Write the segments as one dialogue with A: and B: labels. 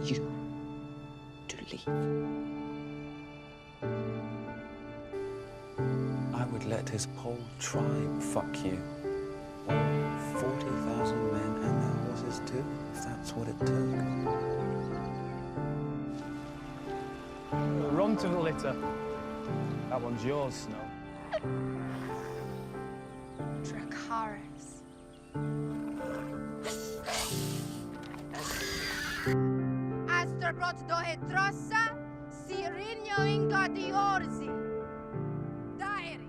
A: you to leave. I would let his whole tribe fuck you. All 40,000 men and their horses too, if that's what it took.
B: Run to the litter. That one's yours, Snow.
C: Dracarys. Astrabrot dohetrossa, Sirinio ingadiorzi. Diary.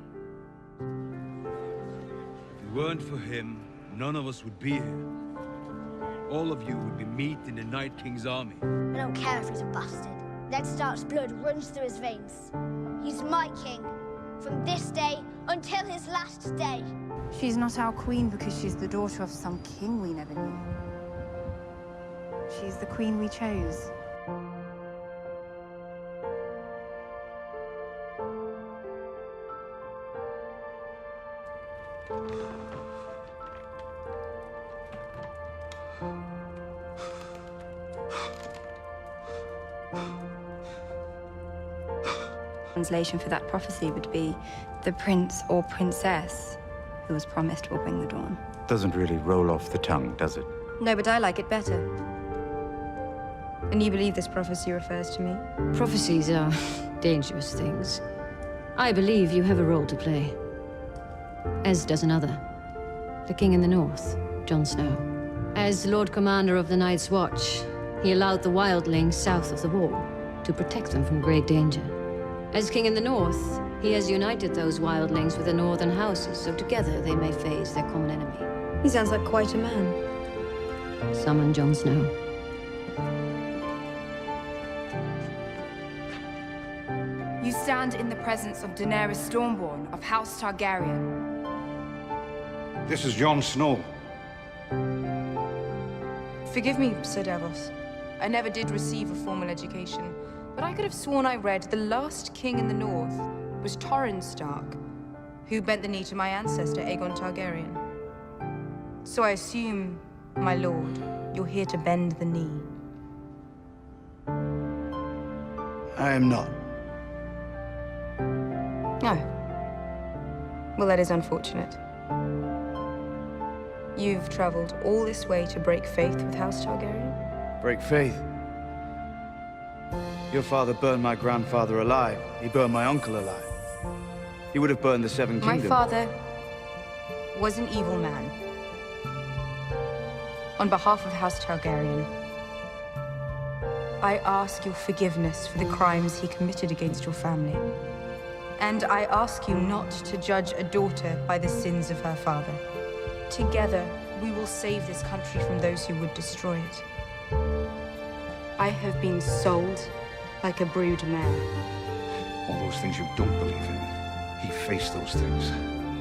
D: If it weren't for him, none of us would be here. All of you would be meat in the Night King's army.
E: I don't care if he's a bastard. Ned Stark's blood runs through his veins. He's my king, from this day until his last day.
F: She's not our queen because she's the daughter of some king we never knew. She's the queen we chose. Translation for that prophecy would be the prince or princess who was promised will bring the dawn.
G: Doesn't really roll off the tongue, does it?
F: No, but I like it better. And you believe this prophecy refers to me?
H: Prophecies are dangerous things. I believe you have a role to play. As does another. The King in the North, Jon Snow. As Lord Commander of the Night's Watch, he allowed the wildlings south of the Wall to protect them from great danger. As King in the North, he has united those wildlings with the northern houses, so together they may face their common enemy.
F: He sounds like quite a man.
H: Summon Jon Snow.
F: You stand in the presence of Daenerys Stormborn of House Targaryen.
I: This is Jon Snow.
F: Forgive me, Sir Davos. I never did receive a formal education, but I could have sworn I read the last king in the north was Torrhen Stark, who bent the knee to my ancestor, Aegon Targaryen. So I assume, my lord, you're here to bend the knee.
I: I am not.
F: Oh. Well, that is unfortunate. You've traveled all this way to break faith with House Targaryen?
I: Break faith. Your father burned my grandfather alive. He burned my uncle alive. He would have burned the Seven Kingdoms.
F: My father was an evil man. On behalf of House Targaryen, I ask your forgiveness for the crimes he committed against your family. And I ask you not to judge a daughter by the sins of her father. Together, we will save this country from those who would destroy it. I have been sold like a brood mare.
J: All those things you don't believe in. He faced those things.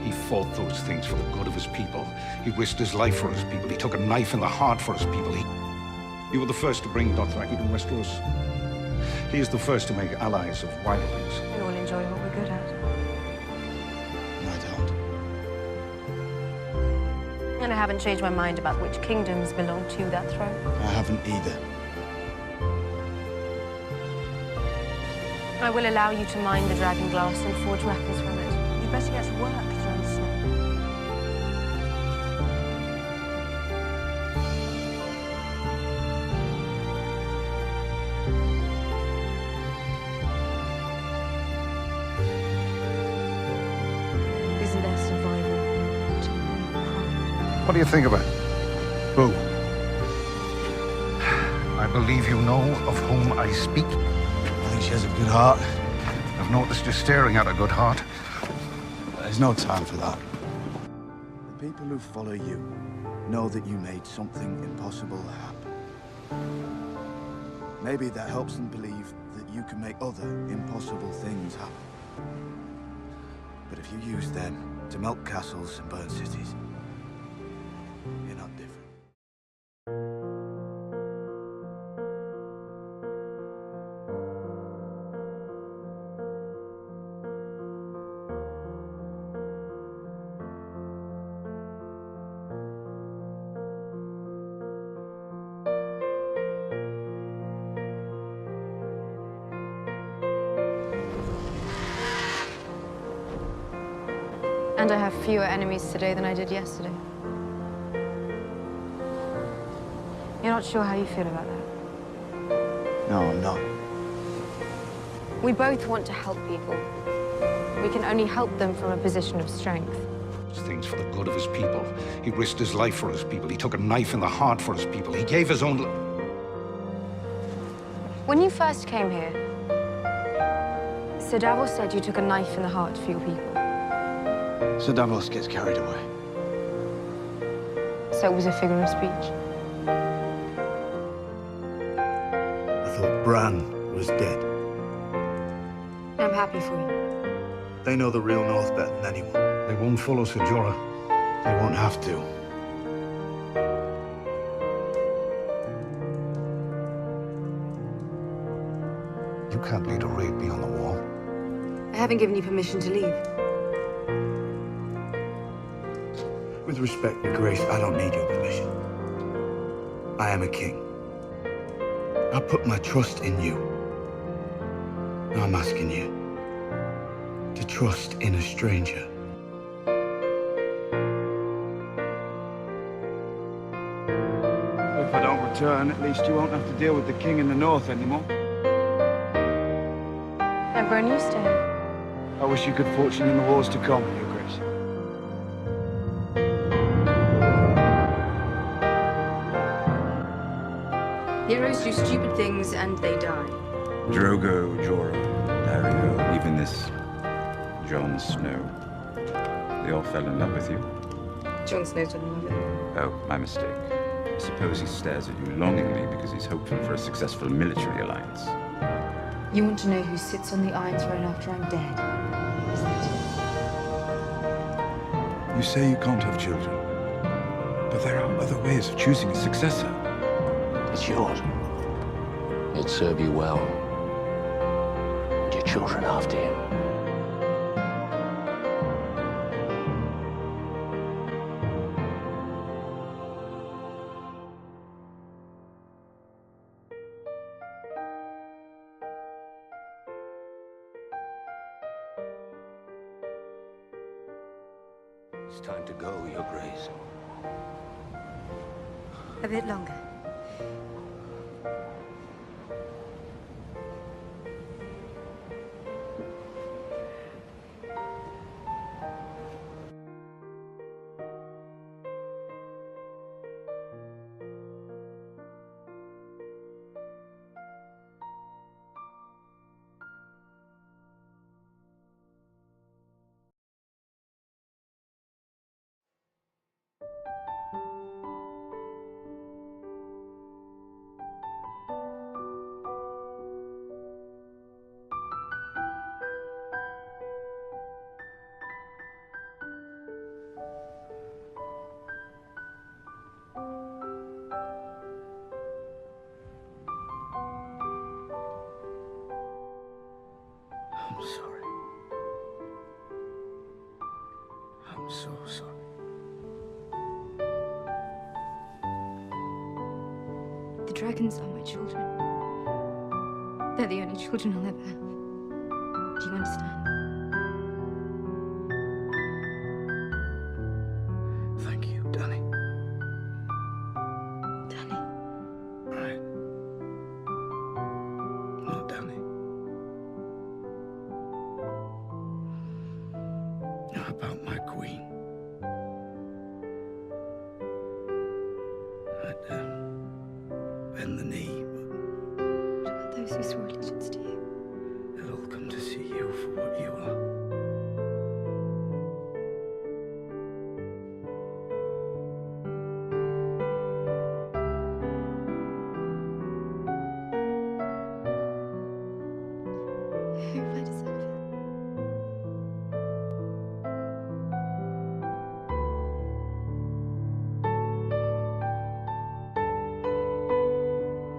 J: He fought those things for the good of his people. He risked his life for his people. He took a knife in the heart for his people. You were the first to bring Dothraki to Westeros. He is the first to make allies of wildlings.
F: We all enjoy what we're good at.
I: I don't.
K: And I haven't changed my mind about which kingdoms belong to that throne.
I: I haven't either.
K: I will allow you to mine the dragon glass and forge weapons from it. You better get to work, Jon Snow.
F: Isn't there survival?
J: What do you think of her? Who? I believe you know of whom I speak.
I: I think she has a good heart.
J: I've noticed you staring at a good heart.
I: There's no time for that. The people who follow you know that you made something impossible happen. Maybe that helps them believe that you can make other impossible things happen. But if you use them to melt castles and burn cities, you're not different.
F: And I have fewer enemies today than I did yesterday. You're not sure how you feel about that?
I: No, I'm not.
F: We both want to help people. We can only help them from a position of strength.
J: Things for the good of his people. He risked his life for his people. He took a knife in the heart for his people. He gave his own...
F: When you first came here, Sir Davos said you took a knife in the heart for your people.
I: Sir Davos gets carried away.
F: So it was a figure of speech.
I: I thought Bran was dead.
F: I'm happy for you.
I: They know the real North better than anyone.
J: They won't follow Sir Jorah.
I: They won't have to.
J: You can't lead a raid beyond the wall.
F: I haven't given you permission to leave.
I: With respect, Your Grace, I don't need your permission. I am a king. I put my trust in you. Now I'm asking you to trust in a stranger.
L: If I don't return, at least you won't have to deal with the king in the north anymore.
F: I've grown used to him.
L: I wish you good fortune in the wars to come, Your Grace.
F: Heroes do stupid things and they die.
G: Drogo, Jorah, Dario, even this Jon Snow. They all fell in love with you?
F: Jon Snow's in love with me.
G: Oh, my mistake. I suppose he stares at you longingly because he's hoping for a successful military alliance.
F: You want to know who sits on the Iron Throne after I'm dead? Is that
A: You say you can't have children, but there are other ways of choosing a successor.
M: It's yours. It'd serve you well. And your children after you. It's time to go, Your Grace.
F: A bit longer.
I: I'm sorry. I'm so sorry.
F: The dragons are my children. They're the only children I'll ever have. Do you understand?
I: Thank you, Danny.
F: Danny.
I: Right. No, Danny. How about my queen? I'd bend the knee,
F: What about those who swore allegiance to you?
I: but they'll all come to see you for what you are.
F: Who have I deserved?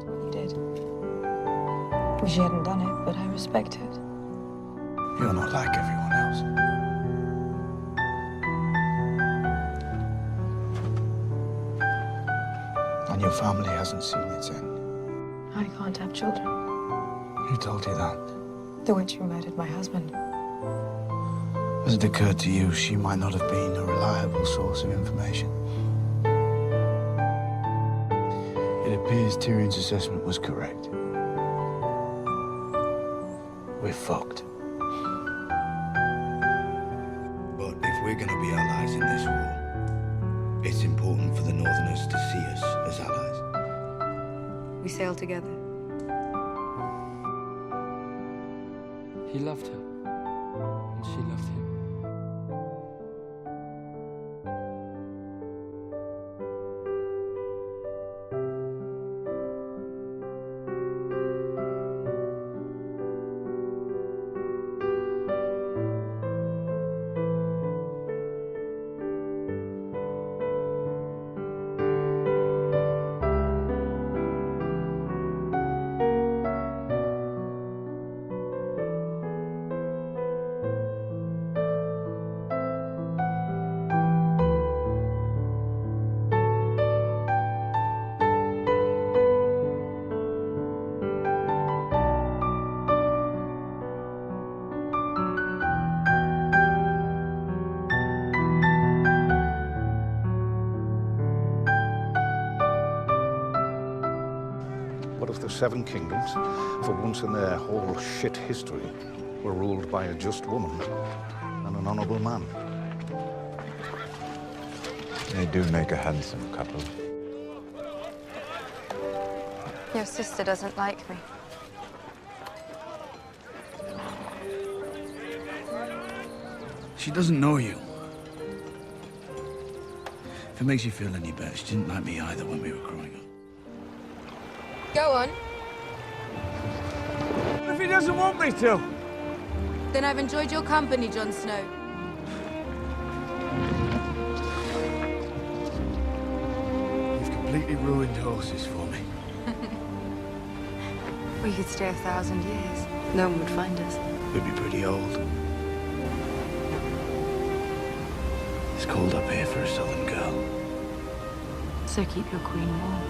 F: What you did. Wish you hadn't done it, but I respect it.
I: You're not like everyone else. And your family hasn't seen its end.
F: I can't have children.
I: Who told you that?
F: The witch who murdered my husband.
I: Has it occurred to you she might not have been a reliable source of information? It appears Tyrion's assessment was correct. We're fucked. But if we're going to be allies in this war, it's important for the Northerners to see us as allies.
F: We sail together.
N: He loved her, and she loved him.
J: What if the Seven Kingdoms, for once in their whole shit history, were ruled by a just woman and an honourable man?
G: They do make a handsome couple.
F: Your sister doesn't like me.
I: She doesn't know you. If it makes you feel any better, she didn't like me either when we were growing up.
F: Go on.
L: What if he doesn't want me to?
F: Then I've enjoyed your company, Jon Snow.
I: You've completely ruined horses for me.
F: We could stay 1,000 years. No one would find us.
I: We'd be pretty old. It's cold up here for a southern girl.
F: So keep your queen warm.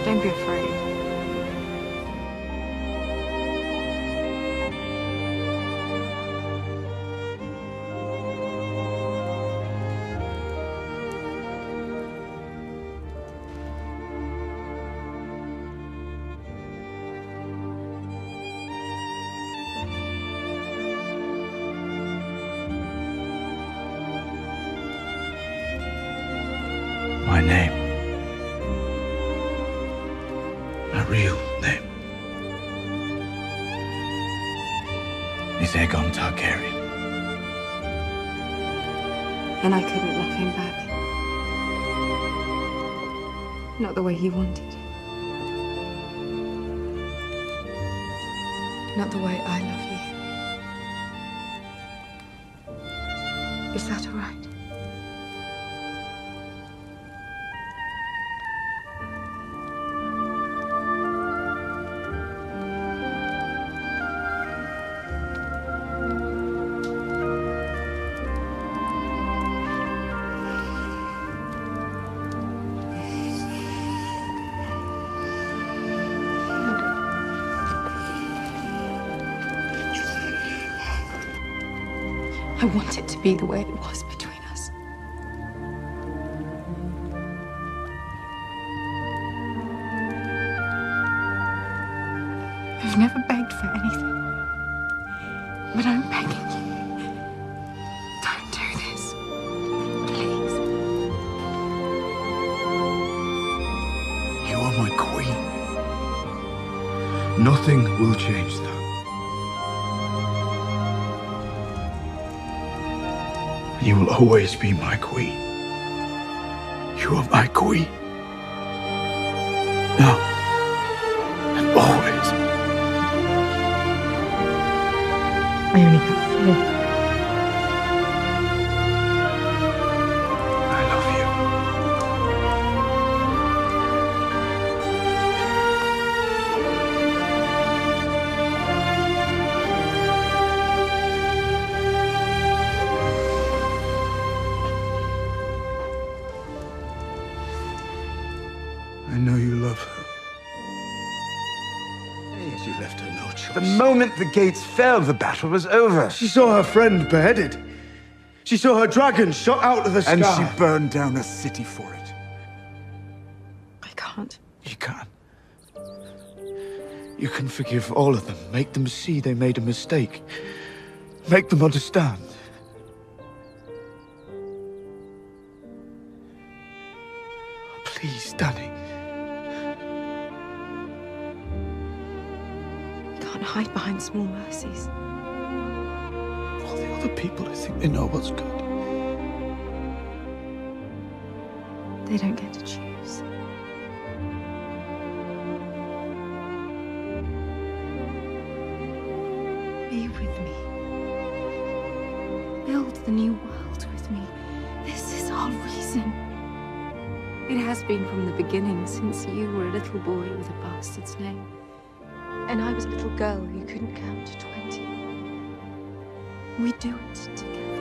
F: Don't be afraid.
I: My name. My real name is Aegon Targaryen.
F: And I couldn't love him back. Not the way he wanted. Not the way I love you. Is that all right? I want it to be the way it was between us. I've never begged for anything, but I'm begging you. Don't do this. Please.
I: You are my queen. Nothing will change that. You will always be my queen. You are my queen. Now and always.
F: I only have fear.
I: I love you. You left her no choice.
L: The moment the gates fell, the battle was over. She saw her friend beheaded. She saw her dragon shot out of the sky.
I: And she burned down a city for it.
F: I can't.
L: You can't. You can forgive all of them. Make them see they made a mistake. Make them understand. Please, Danny.
F: You can't hide behind small mercies.
L: All the other people who think they know what's good.
F: They don't get to choose. Be with me. Build the new world with me. This is our reason. It has been from the beginning, since you were a little boy with a bastard's name. And I was a little girl who couldn't count to 20. We do it together.